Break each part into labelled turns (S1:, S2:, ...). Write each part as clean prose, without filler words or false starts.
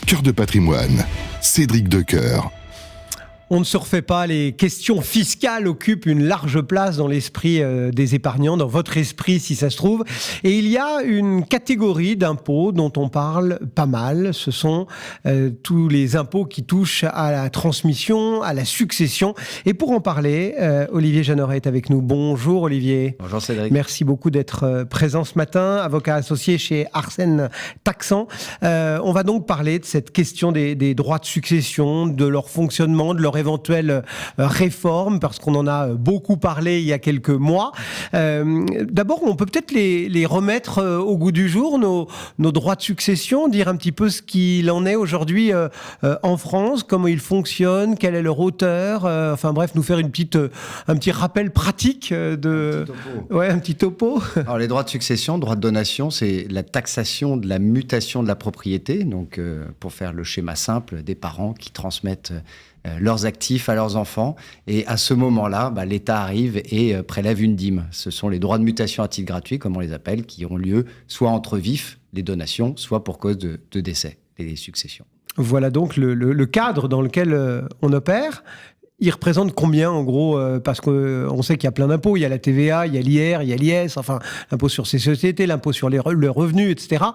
S1: Cœur de patrimoine, Cédric Decoeur.
S2: On ne se refait pas, les questions fiscales occupent une large place dans l'esprit des épargnants, dans votre esprit si ça se trouve. Et il y a une catégorie d'impôts dont on parle pas mal. Ce sont tous les impôts qui touchent à la transmission, à la succession. Et pour en parler, Olivier Jeanneret est avec nous. Bonjour Olivier.
S3: Bonjour Cédric.
S2: Merci beaucoup d'être présent ce matin, avocat associé chez Arsène Taxan. On va donc parler de cette question des droits de succession, de leur fonctionnement, de leur éventuelle réforme, parce qu'on en a beaucoup parlé il y a quelques mois. D'abord, on peut peut-être les remettre au goût du jour, nos droits de succession, dire un petit peu ce qu'il en est aujourd'hui en France, comment ils fonctionnent, quelle est leur hauteur, enfin bref, nous faire un petit rappel pratique de... Un petit topo.
S3: Alors les droits de succession, droits de donation, c'est la taxation de la mutation de la propriété, donc pour faire le schéma simple, des parents qui transmettent leurs actifs à leurs enfants. Et à ce moment-là, l'État arrive et prélève une dîme. Ce sont les droits de mutation à titre gratuit, comme on les appelle, qui ont lieu soit entre vifs, les donations, soit pour cause de décès, les successions.
S2: Voilà donc le cadre dans lequel on opère. Il représente combien en gros parce qu'on sait qu'il y a plein d'impôts, il y a la TVA, il y a l'IR, il y a l'IS, enfin l'impôt sur ces sociétés, l'impôt sur les revenus, etc.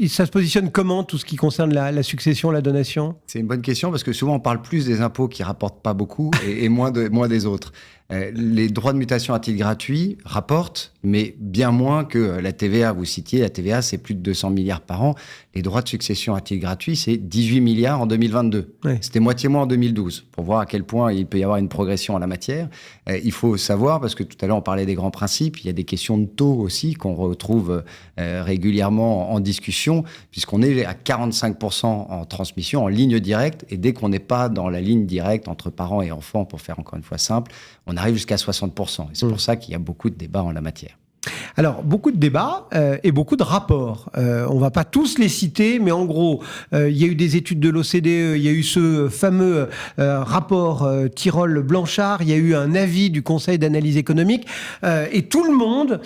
S2: Ça se positionne comment tout ce qui concerne la succession, la donation ?
S3: C'est une bonne question parce que souvent on parle plus des impôts qui rapportent pas beaucoup et moins des autres. Les droits de mutation à titre gratuit rapportent, mais bien moins que la TVA. Vous citiez, la TVA, c'est plus de 200 milliards par an. Les droits de succession à titre gratuit, c'est 18 milliards en 2022. Oui. C'était moitié moins en 2012, pour voir à quel point il peut y avoir une progression en la matière. Il faut savoir, parce que tout à l'heure on parlait des grands principes, il y a des questions de taux aussi qu'on retrouve régulièrement en discussion, puisqu'on est à 45% en transmission, en ligne directe, et dès qu'on n'est pas dans la ligne directe entre parents et enfants, pour faire encore une fois simple, on arrive jusqu'à 60%. Et c'est pour ça qu'il y a beaucoup de débats en la matière.
S2: Alors, beaucoup de débats et beaucoup de rapports. On ne va pas tous les citer, mais en gros, il y a eu des études de l'OCDE, il y a eu ce fameux rapport Tirole-Blanchard, il y a eu un avis du Conseil d'analyse économique, et tout le monde...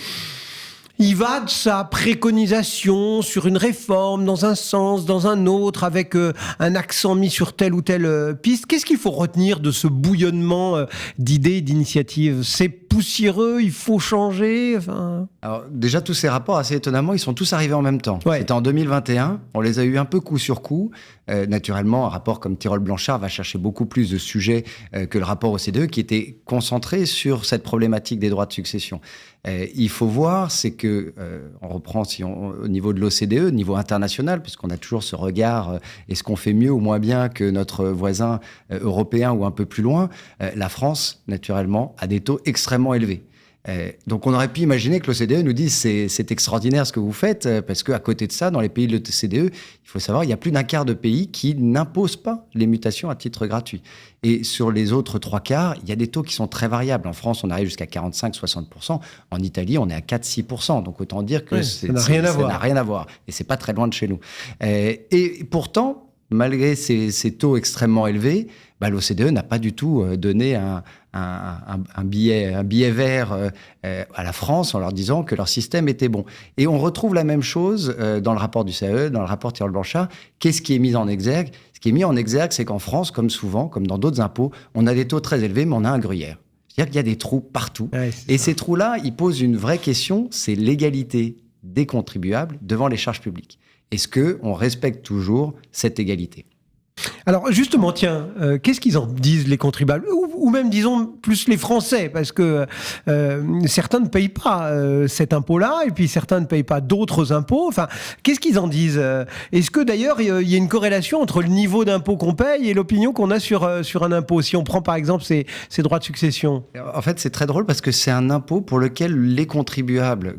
S2: Il va de sa préconisation sur une réforme dans un sens, dans un autre, avec un accent mis sur telle ou telle piste. Qu'est-ce qu'il faut retenir de ce bouillonnement d'idées et d'initiatives ? C'est poussiéreux, il faut changer.
S3: Alors, déjà, tous ces rapports, assez étonnamment, ils sont tous arrivés en même temps.
S2: Ouais.
S3: C'était en 2021, on les a eu un peu coup sur coup. Naturellement, un rapport comme Tirole-Blanchard va chercher beaucoup plus de sujets que le rapport OCDE, qui était concentré sur cette problématique des droits de succession. Il faut voir, c'est que, on reprend au niveau de l'OCDE, au niveau international, puisqu'on a toujours ce regard, est-ce qu'on fait mieux ou moins bien que notre voisin européen ou un peu plus loin, la France, naturellement, a des taux extrêmement élevés. Donc on aurait pu imaginer que l'OCDE nous dise c'est extraordinaire ce que vous faites, parce qu'à côté de ça, dans les pays de l'OCDE, il faut savoir, il y a plus d'un quart de pays qui n'imposent pas les mutations à titre gratuit. Et sur les autres 3/4, il y a des taux qui sont très variables. En France, on arrive jusqu'à 45-60%. En Italie, on est à 4-6%. Donc autant dire que
S2: ça n'a rien à voir.
S3: Et c'est pas très loin de chez nous. Et pourtant, malgré ces taux extrêmement élevés, l'OCDE n'a pas du tout donné un billet vert à la France en leur disant que leur système était bon. Et on retrouve la même chose dans le rapport du CAE, dans le rapport Tirole-Blanchard. Qu'est-ce qui est mis en exergue ? Ce qui est mis en exergue, c'est qu'en France, comme souvent, comme dans d'autres impôts, on a des taux très élevés, mais on a un gruyère. C'est-à-dire qu'il y a des trous partout. Ouais, et ces trous-là, ils posent une vraie question, c'est l'égalité des contribuables devant les charges publiques. Est-ce qu'on respecte toujours cette égalité ?
S2: Alors justement, tiens, qu'est-ce qu'ils en disent les contribuables ou même disons plus les Français, parce que certains ne payent pas cet impôt-là et puis certains ne payent pas d'autres impôts. Enfin, qu'est-ce qu'ils en disent ? Est-ce que d'ailleurs il y a une corrélation entre le niveau d'impôt qu'on paye et l'opinion qu'on a sur un impôt ? Si on prend par exemple ces droits de succession.
S3: En fait, c'est très drôle parce que c'est un impôt pour lequel les contribuables,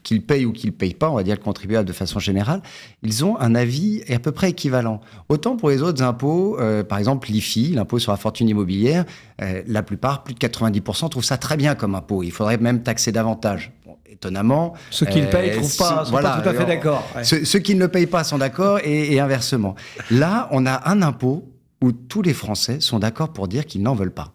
S3: qu'ils payent ou qu'ils ne payent pas, on va dire le contribuable de façon générale, ils ont un avis à peu près équivalent. Autant pour les autres impôts, par exemple l'IFI, l'impôt sur la fortune immobilière, la plupart, plus de 90%, trouvent ça très bien comme impôt. Il faudrait même taxer davantage. Bon, étonnamment...
S2: Ceux qui le payent ne sont pas tout à fait d'accord. Ouais.
S3: Ceux qui ne le payent pas sont d'accord et inversement. Là, on a un impôt où tous les Français sont d'accord pour dire qu'ils n'en veulent pas.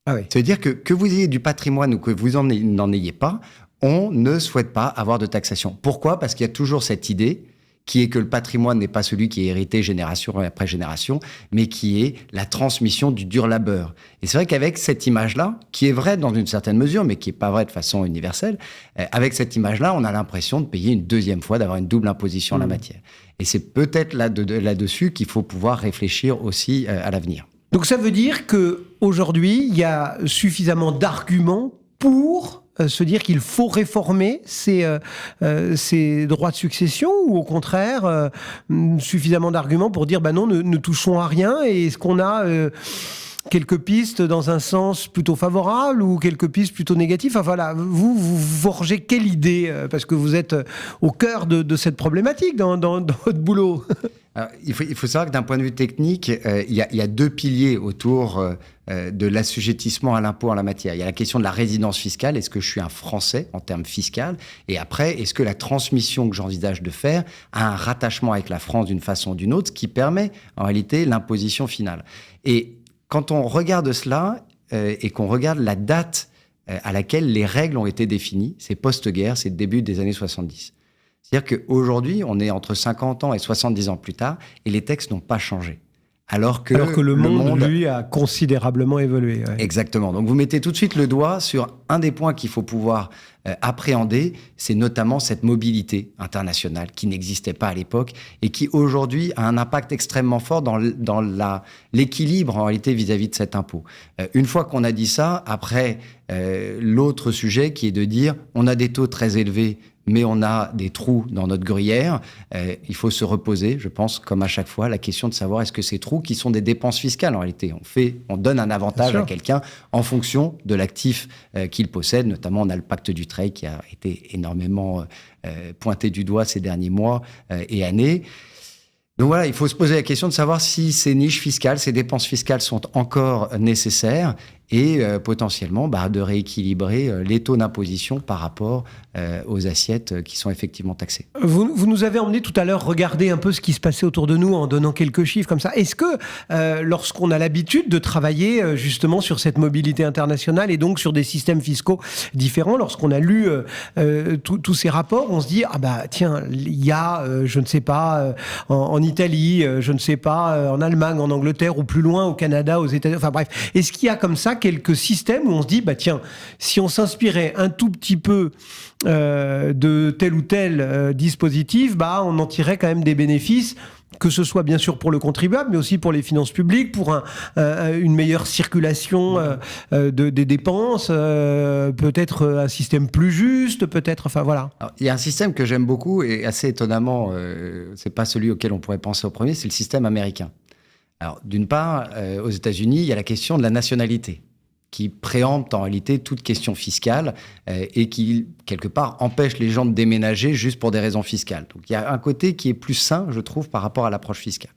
S2: Ah oui.
S3: Ça veut dire que vous ayez du patrimoine ou que vous n'en ayez pas, on ne souhaite pas avoir de taxation. Pourquoi ? Parce qu'il y a toujours cette idée qui est que le patrimoine n'est pas celui qui est hérité génération après génération, mais qui est la transmission du dur labeur. Et c'est vrai qu'avec cette image-là, qui est vraie dans une certaine mesure, mais qui n'est pas vraie de façon universelle, avec cette image-là, on a l'impression de payer une deuxième fois, d'avoir une double imposition en la matière. Et c'est peut-être là-dessus qu'il faut pouvoir réfléchir aussi à l'avenir.
S2: Donc ça veut dire qu'aujourd'hui, il y a suffisamment d'arguments pour se dire qu'il faut réformer ces droits de succession, ou au contraire, suffisamment d'arguments pour dire non, ne touchons à rien, et est-ce qu'on a quelques pistes dans un sens plutôt favorable ou quelques pistes plutôt négatives? Enfin voilà, vous forgez quelle idée, parce que vous êtes au cœur de cette problématique dans votre boulot.
S3: Alors, il faut savoir que d'un point de vue technique, il y a deux piliers autour de l'assujettissement à l'impôt en la matière. Il y a la question de la résidence fiscale. Est-ce que je suis un Français en termes fiscal? Et après, est-ce que la transmission que j'envisage de faire a un rattachement avec la France d'une façon ou d'une autre, ce qui permet en réalité l'imposition finale? Et quand on regarde cela et qu'on regarde la date à laquelle les règles ont été définies, c'est post-guerre, c'est le début des années 70. C'est-à-dire qu'aujourd'hui, on est entre 50 ans et 70 ans plus tard, et les textes n'ont pas changé. Alors que
S2: le monde, lui, a considérablement évolué. Ouais.
S3: Exactement. Donc, vous mettez tout de suite le doigt sur un des points qu'il faut pouvoir appréhender, c'est notamment cette mobilité internationale qui n'existait pas à l'époque et qui, aujourd'hui, a un impact extrêmement fort dans l'équilibre, en réalité, vis-à-vis de cet impôt. Une fois qu'on a dit ça, après, l'autre sujet qui est de dire, on a des taux très élevés, mais on a des trous dans notre gruyère. Il faut se reposer, je pense, comme à chaque fois, la question de savoir est-ce que ces trous, qui sont des dépenses fiscales en réalité, on donne un avantage à quelqu'un en fonction de l'actif qu'il possède. Notamment, on a le pacte du trade qui a été énormément pointé du doigt ces derniers mois et années. Donc voilà, il faut se poser la question de savoir si ces niches fiscales, ces dépenses fiscales sont encore nécessaires et potentiellement de rééquilibrer les taux d'imposition par rapport aux assiettes qui sont effectivement taxées.
S2: Vous nous avez emmené tout à l'heure regarder un peu ce qui se passait autour de nous en donnant quelques chiffres comme ça. Est-ce que lorsqu'on a l'habitude de travailler justement sur cette mobilité internationale et donc sur des systèmes fiscaux différents, lorsqu'on a lu tous ces rapports, on se dit tiens, il y a je ne sais pas en Italie, je ne sais pas en Allemagne, en Angleterre ou plus loin au Canada, aux États-Unis, enfin bref, est-ce qu'il y a comme ça quelques systèmes où on se dit tiens, si on s'inspirait un tout petit peu de tel ou tel dispositif, on en tirerait quand même des bénéfices, que ce soit bien sûr pour le contribuable, mais aussi pour les finances publiques, pour une meilleure circulation des dépenses, peut-être un système plus juste, peut-être, enfin voilà.
S3: Alors, il y a un système que j'aime beaucoup et assez étonnamment, c'est pas celui auquel on pourrait penser au premier, c'est le système américain. Alors, d'une part, aux États-Unis, il y a la question de la nationalité, qui préempte en réalité toute question fiscale et qui, quelque part, empêche les gens de déménager juste pour des raisons fiscales. Donc il y a un côté qui est plus sain, je trouve, par rapport à l'approche fiscale.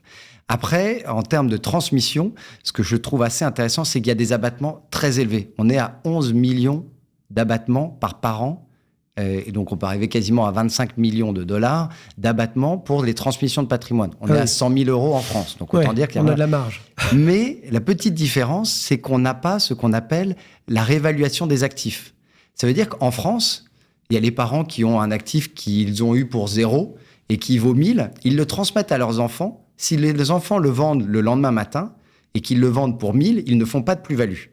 S3: Après, en termes de transmission, ce que je trouve assez intéressant, c'est qu'il y a des abattements très élevés. On est à 11 millions d'abattements par parent. Et donc, on peut arriver quasiment à 25 millions de dollars d'abattement pour les transmissions de patrimoine. On est à 100 000 euros en France. Donc, autant dire qu'il y a
S2: de la marge.
S3: Mais la petite différence, c'est qu'on n'a pas ce qu'on appelle la réévaluation des actifs. Ça veut dire qu'en France, il y a les parents qui ont un actif qu'ils ont eu pour 0 et qui vaut 1000. Ils le transmettent à leurs enfants. Si les enfants le vendent le lendemain matin et qu'ils le vendent pour 1000, ils ne font pas de plus-value.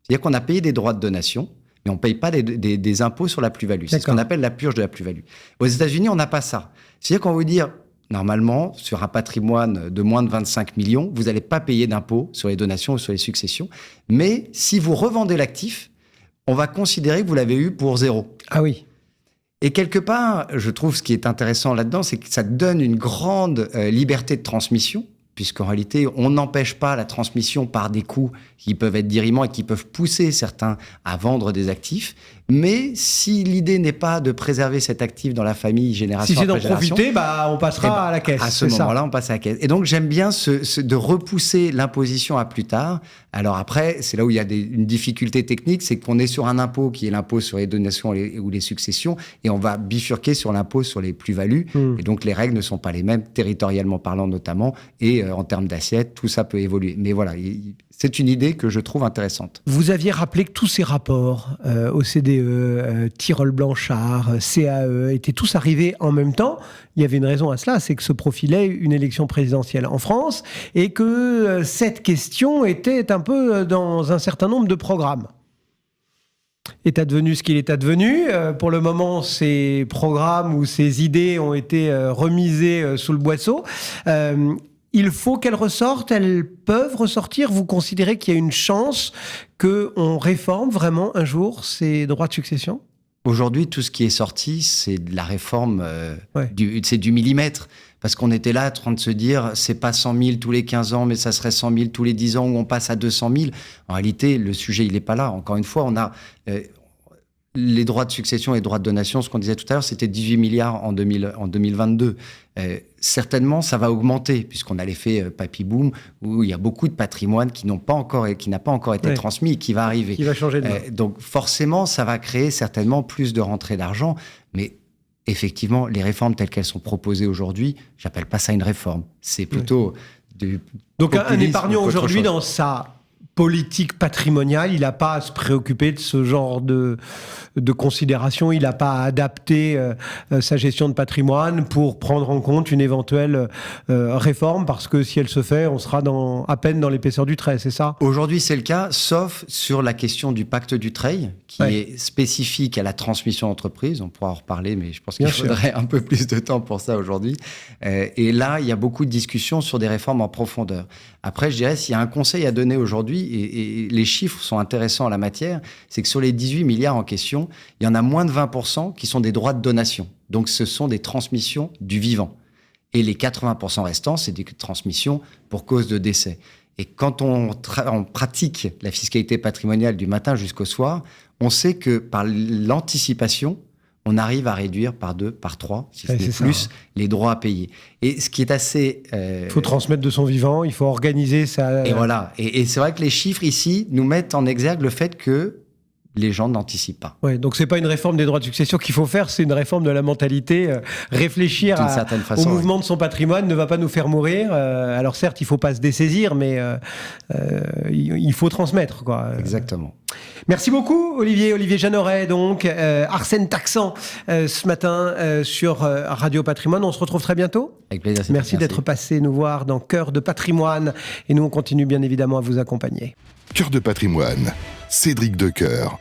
S3: C'est-à-dire qu'on a payé des droits de donation, mais on ne paye pas des impôts sur la plus-value. C'est ce qu'on appelle la purge de la plus-value. Aux États-Unis, on n'a pas ça. C'est-à-dire qu'on veut dire, normalement, sur un patrimoine de moins de 25 millions, vous n'allez pas payer d'impôts sur les donations ou sur les successions. Mais si vous revendez l'actif, on va considérer que vous l'avez eu pour 0.
S2: Ah oui.
S3: Et quelque part, je trouve ce qui est intéressant là-dedans, c'est que ça donne une grande liberté de transmission, puisqu'en réalité, on n'empêche pas la transmission par des coûts qui peuvent être dirimants et qui peuvent pousser certains à vendre des actifs. Mais si l'idée n'est pas de préserver cet actif dans la famille génération après génération...
S2: Si c'est d'en profiter, on passera à la caisse.
S3: À ce moment-là, on passe à la caisse. Et donc, j'aime bien de repousser l'imposition à plus tard. Alors après, c'est là où il y a une difficulté technique, c'est qu'on est sur un impôt qui est l'impôt sur les donations ou les successions, et on va bifurquer sur l'impôt sur les plus-values. Et donc, les règles ne sont pas les mêmes, territorialement parlant notamment, et en termes d'assiette, tout ça peut évoluer. Mais voilà, c'est une idée que je trouve intéressante.
S2: Vous aviez rappelé que tous ces rapports, OCDE, Tirole Blanchard, CAE, étaient tous arrivés en même temps. Il y avait une raison à cela, c'est que se profilait une élection présidentielle en France et que cette question était un peu dans un certain nombre de programmes. Est advenu ce qu'il est advenu. Pour le moment, ces programmes ou ces idées ont été remisées sous le boisseau. Il faut qu'elles ressortent, elles peuvent ressortir. Vous considérez qu'il y a une chance qu'on réforme vraiment un jour ces droits de succession ?
S3: Aujourd'hui, tout ce qui est sorti, c'est de la réforme, c'est du millimètre. Parce qu'on était là en train de se dire, c'est pas 100 000 tous les 15 ans, mais ça serait 100 000 tous les 10 ans, où on passe à 200 000. En réalité, le sujet, il n'est pas là. Encore une fois, on a les droits de succession et les droits de donation. Ce qu'on disait tout à l'heure, c'était 18 milliards en 2022. Certainement, ça va augmenter, puisqu'on a l'effet papy boom, où il y a beaucoup de patrimoine qui n'a pas encore été transmis et qui va arriver.
S2: Qui va changer de main.
S3: Donc forcément, ça va créer certainement plus de rentrées d'argent, mais effectivement, les réformes telles qu'elles sont proposées aujourd'hui, j'appelle pas ça une réforme. C'est plutôt du
S2: Donc un épargnant aujourd'hui
S3: chose.
S2: dans sa politique patrimoniale, il n'a pas à se préoccuper de ce genre de considération, il n'a pas à adapter sa gestion de patrimoine pour prendre en compte une éventuelle réforme, parce que si elle se fait, on sera à peine dans l'épaisseur du trait, c'est ça ?
S3: Aujourd'hui, c'est le cas, sauf sur la question du pacte Dutreil, qui est spécifique à la transmission d'entreprise. On pourra en reparler, mais je pense qu'il faudrait un peu plus de temps pour ça aujourd'hui. Et là, il y a beaucoup de discussions sur des réformes en profondeur. Après, je dirais, s'il y a un conseil à donner aujourd'hui, et les chiffres sont intéressants en la matière, c'est que sur les 18 milliards en question, il y en a moins de 20% qui sont des droits de donation. Donc, ce sont des transmissions du vivant. Et les 80% restants, c'est des transmissions pour cause de décès. Et quand on pratique la fiscalité patrimoniale du matin jusqu'au soir, on sait que par l'anticipation, on arrive à réduire par 2, par 3, si ce n'est plus, les droits à payer. Et ce qui est assez...
S2: Il faut transmettre de son vivant, il faut organiser ça.
S3: Et voilà. Et c'est vrai que les chiffres ici nous mettent en exergue le fait que les gens n'anticipent pas.
S2: Ouais, donc c'est pas une réforme des droits de succession qu'il faut faire, c'est une réforme de la mentalité. Réfléchir au mouvement de son patrimoine ne va pas nous faire mourir. Alors certes, il faut pas se dessaisir, mais il faut transmettre, quoi.
S3: Exactement.
S2: Merci beaucoup, Olivier Jeanneret, donc Arsène Taxan, ce matin sur Radio Patrimoine. On se retrouve très bientôt.
S3: Avec plaisir.
S2: Merci d'être passé nous voir dans Cœur de Patrimoine. Et nous, on continue bien évidemment à vous accompagner.
S1: Cœur de Patrimoine, Cédric Decoeur.